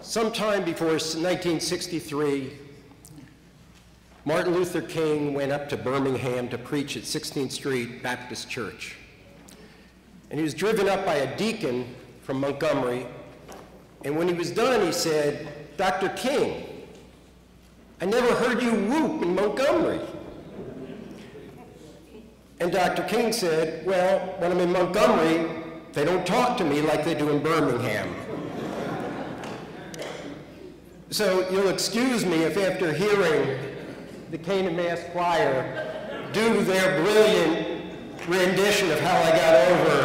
Sometime before 1963, Martin Luther King went up to Birmingham to preach at 16th Street Baptist Church. And he was driven up by a deacon from Montgomery, and when he was done, he said, "Dr. King, I never heard you whoop in Montgomery." And Dr. King said, "Well, when I'm in Montgomery, they don't talk to me like they do in Birmingham." So you'll excuse me if after hearing the Canaan Mass Choir do their brilliant rendition of How I Got Over,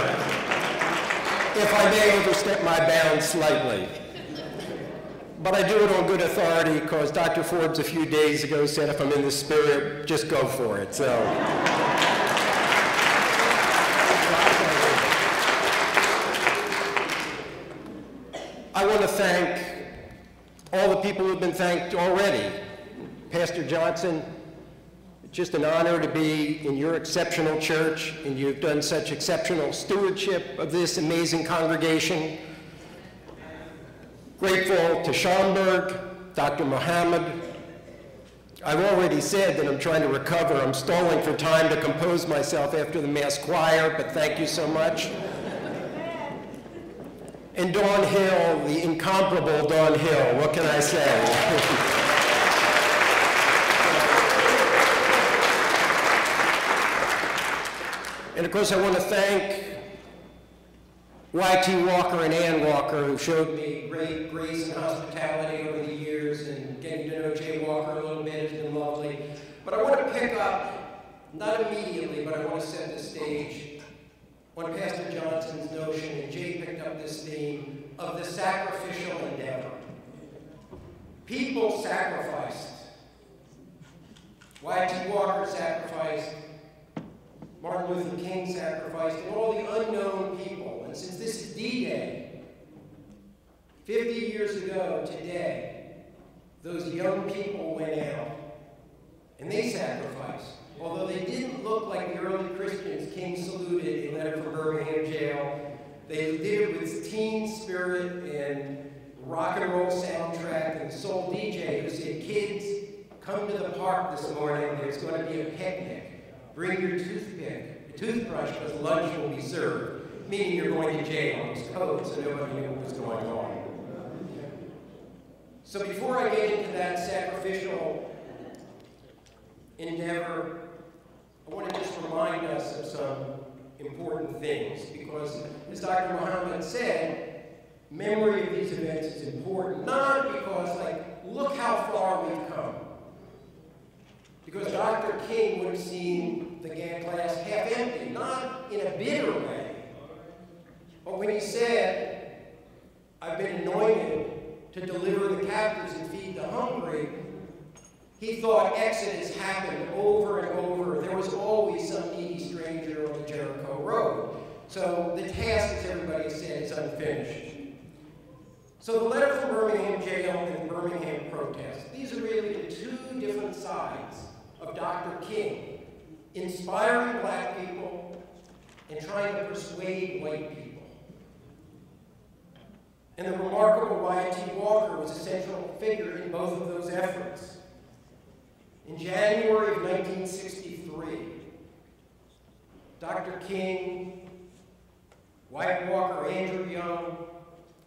if I may overstep my bounds slightly. But I do it on good authority because Dr. Forbes a few days ago said if I'm in the spirit, just go for it. So. I want to thank all the people who've been thanked already. Pastor Johnson, it's just an honor to be in your exceptional church, and you've done such exceptional stewardship of this amazing congregation. Grateful to Schomburg, Dr. Muhammad. I've already said that I'm trying to recover. I'm stalling for time to compose myself after the Mass Choir, but thank you so much. And Dawn Hill, the incomparable Dawn Hill, what can I say? And of course I want to thank Y.T. Walker and Ann Walker, who showed me great grace and hospitality over the years, and getting to know Jay Walker a little bit has been lovely. But I want to pick up, not immediately, but I want to set the stage on Pastor Johnson's notion, and Jay picked up this theme, of the sacrificial endeavor. People sacrificed. Y.T. Walker sacrificed, Martin Luther King sacrificed, and all the unknown people. And since this is D-Day, 50 years ago today, those young people went out and they sacrificed. Although they didn't look like the early Christians King saluted in Letter from Birmingham jail, they did it with teen spirit and rock and roll soundtrack, and the soul DJ who said, "Kids, come to the park this morning, there's going to be a picnic. Bring your toothpick, a toothbrush, because lunch will be served," meaning you're going to jail. It was code, so nobody knew what was going on. So before I get into that sacrificial endeavor, I want to just remind us of some important things, because as Dr. Muhammad said, memory of these events is important, not because, look how far we've come. Because Dr. King would have seen the glass half empty, not in a bitter way, but when he said, "I've been anointed to deliver the captives and feed the hungry," he thought Exodus happened over and over. There was always some needy stranger on the Jericho road. So the task, as everybody said, is unfinished. So the letter from Birmingham jail and the Birmingham protest, these are really the two different sides of Dr. King, inspiring black people and trying to persuade white people. And the remarkable Y.T. Walker was a central figure in both of those efforts. In January of 1963, Dr. King, White Walker, Andrew Young,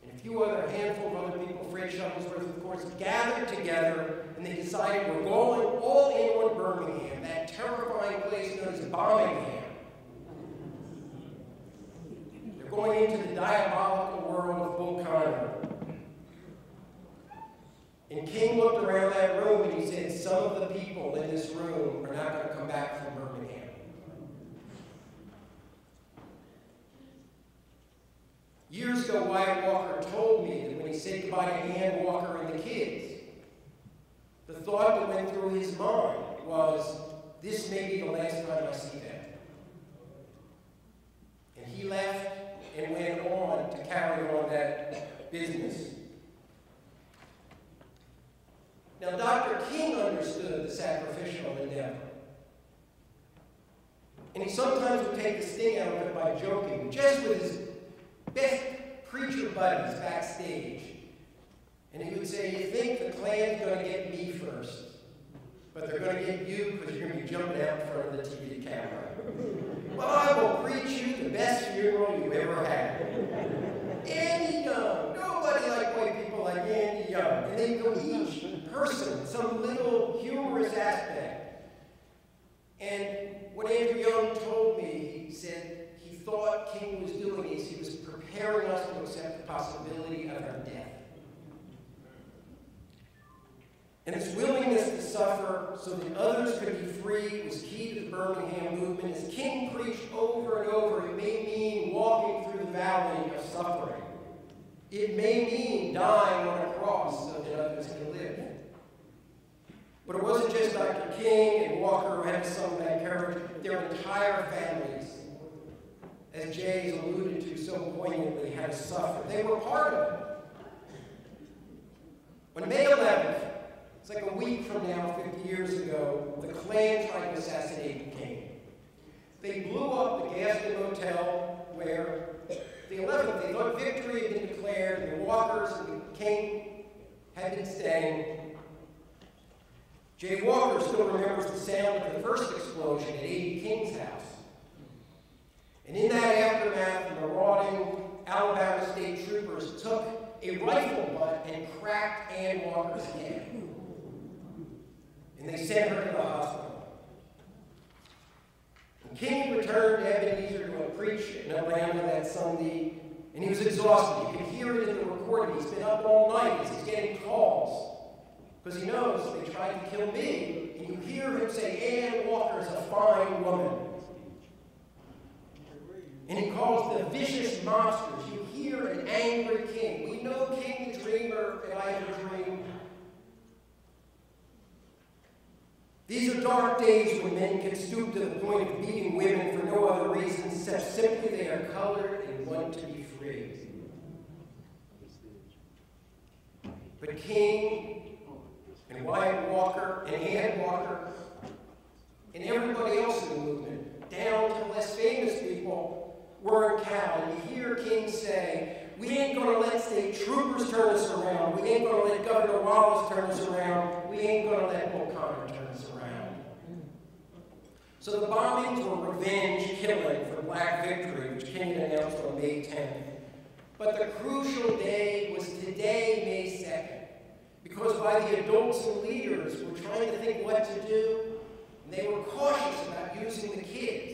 and a few other handful of other people, Fred Shuttlesworth, of course, gathered together, and they decided we're going all in on Birmingham, that terrifying place known as Birmingham. They're going into the diabolical world of Bull Connor. And King looked around that room and he said, "Some of the people in this room are not going to come back from Birmingham." Years ago, Wyatt Walker told me that when he said goodbye to Ann Walker and the kids, the thought that went through his mind was, "This may be the last time I see them." And he left and went on to carry on that business. Now, Dr. King understood the sacrificial endeavor. And he sometimes would take the sting out of it by joking, just with his best preacher buddies backstage. And he would say, you think the Klan's going to get me first, but they're going to get you because you're going to be jumping out in front of the TV camera. Well, I will preach you the best funeral you ever had. Andy Young. Nobody liked white people like Andy Young. And they go each person, some little humorous aspect. And what Andrew Young told me, he said he thought King was doing is he was preparing us to accept the possibility of our death. And his willingness to suffer so that others could be free was key to the Birmingham movement. As King preached over and over, it may mean walking through the valley of suffering. It may mean dying on a cross so that others can live. But it wasn't just Dr. King and Walker who had some of that courage. Their entire families, as Jay has alluded to so poignantly, had to suffer. They were part of it. On May 11th, it's like a week from now, 50 years ago, the Klan tried to assassinate King. They blew up the Gaston Motel where the 11th, they thought victory had been declared, and the Walkers and the King had been staying. Jay Walker still remembers the sound of the first explosion at 80 King's house. And in that aftermath, the marauding Alabama state troopers took a rifle butt and cracked Ann Walker's head. And they sent her to the hospital. And King returned to Ebenezer to preach in Atlanta that Sunday, and he was exhausted. You can hear it in the recording. He's been up all night as he's getting calls, because he knows they tried to kill me. And you hear him say, Ann Walker's a fine woman. And he calls the vicious monsters. You hear an angry King. We know King the Dreamer, and I Have a Dream. These are dark days when men can stoop to the point of beating women for no other reason except simply they are colored and want to be free. But King and Wyatt Walker and Ann Walker and everybody else in the movement, down to the less famous people, were in Cal. And you hear King say, we ain't going to let state troopers turn us around. We ain't going to let Governor Wallace turn us around. We ain't going to let O'Connor turn us around. So the bombings were revenge killing for Black victory, which King announced on May 10th. But the crucial day was today, May 2nd, because by the adults and leaders were trying to think what to do, and they were cautious about using the kids.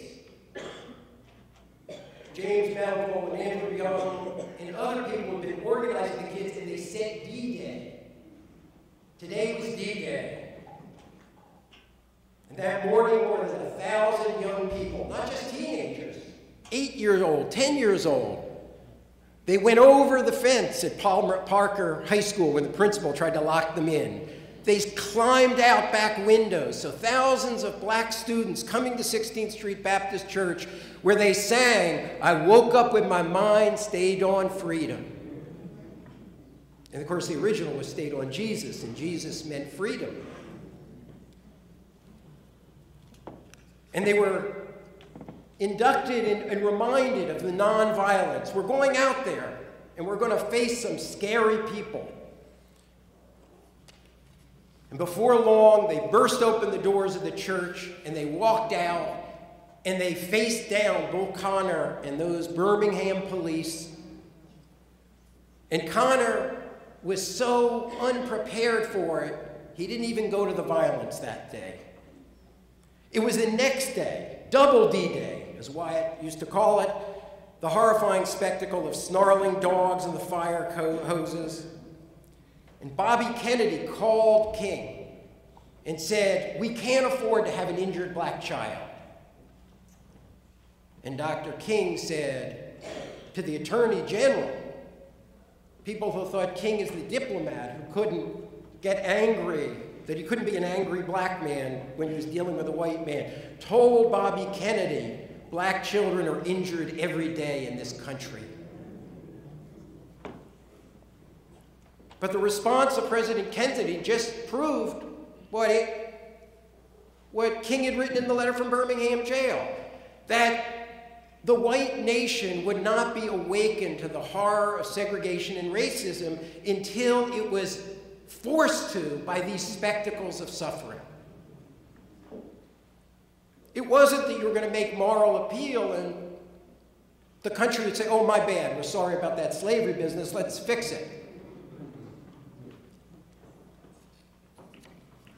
James Melville and Andrew Young and other people have been organizing the kids, and they said D-Day. Today was D-Day. And that morning, more than 1,000 young people, not just teenagers, 8 years old, 10 years old, they went over the fence at Palmer Parker High School when the principal tried to lock them in. They climbed out back windows. So thousands of Black students coming to 16th Street Baptist Church where they sang, I woke up with my mind stayed on freedom. And of course the original was stayed on Jesus, and Jesus meant freedom. And they were inducted and reminded of the nonviolence. We're going out there and we're going to face some scary people. And before long, they burst open the doors of the church and they walked out and they faced down Bull Connor and those Birmingham police. And Connor was so unprepared for it, he didn't even go to the violence that day. It was the next day, double D-Day, as Wyatt used to call it, the horrifying spectacle of snarling dogs and the fire hoses. And Bobby Kennedy called King and said, we can't afford to have an injured Black child. And Dr. King said to the Attorney General, people who thought King is the diplomat who couldn't get angry, that he couldn't be an angry Black man when he was dealing with a white man, told Bobby Kennedy, Black children are injured every day in this country. But the response of President Kennedy just proved what King had written in the letter from Birmingham jail, that the white nation would not be awakened to the horror of segregation and racism until it was forced to by these spectacles of suffering. It wasn't that you were going to make moral appeal and the country would say, oh, my bad, we're sorry about that slavery business, let's fix it.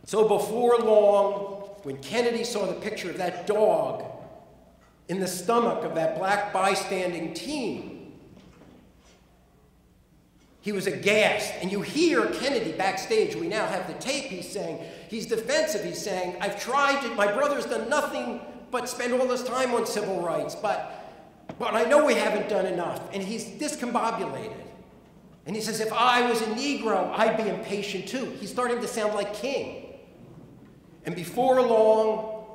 So before long, when Kennedy saw the picture of that dog in the stomach of that black bystanding teen, he was aghast. And you hear Kennedy backstage, we now have the tape, he's saying, he's defensive, he's saying, I've tried to, my brother's done nothing but spend all this time on civil rights, but I know we haven't done enough. And he's discombobulated. And he says, if I was a Negro, I'd be impatient too. He's starting to sound like King. And before long,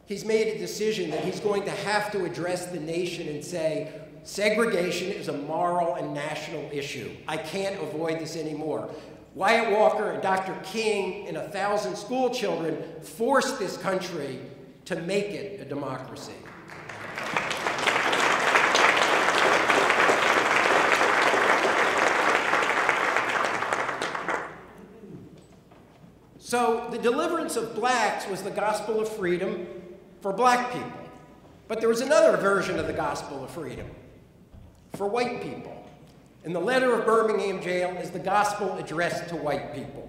he's made a decision that he's going to have to address the nation and say, segregation is a moral and national issue. I can't avoid this anymore. Wyatt Walker and Dr. King and 1,000 school children forced this country to make it a democracy. So the deliverance of blacks was the gospel of freedom for black people. But there was another version of the gospel of freedom for white people. And the letter of Birmingham jail is the gospel addressed to white people.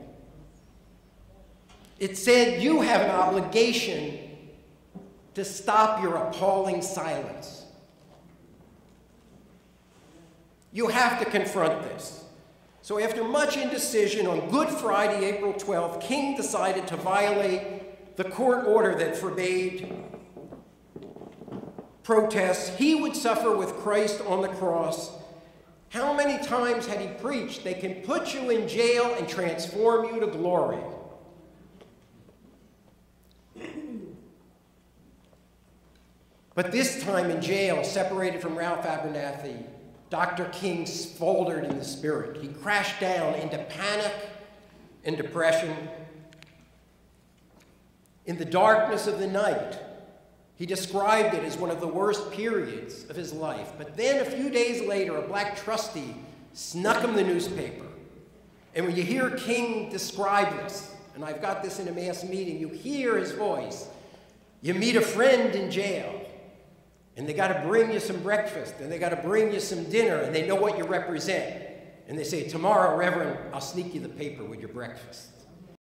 It said, you have an obligation to stop your appalling silence. You have to confront this. So after much indecision, on Good Friday, April 12th, King decided to violate the court order that forbade protests. He would suffer with Christ on the cross. How many times had he preached, they can put you in jail and transform you to glory? But this time in jail, separated from Ralph Abernathy, Dr. King faltered in the spirit. He crashed down into panic and depression. In the darkness of the night, he described it as one of the worst periods of his life. But then a few days later, a black trustee snuck him the newspaper. And when you hear King describe this, and I've got this in a mass meeting, you hear his voice. You meet a friend in jail, and they got to bring you some breakfast, and they got to bring you some dinner, and they know what you represent. And they say, tomorrow, Reverend, I'll sneak you the paper with your breakfast.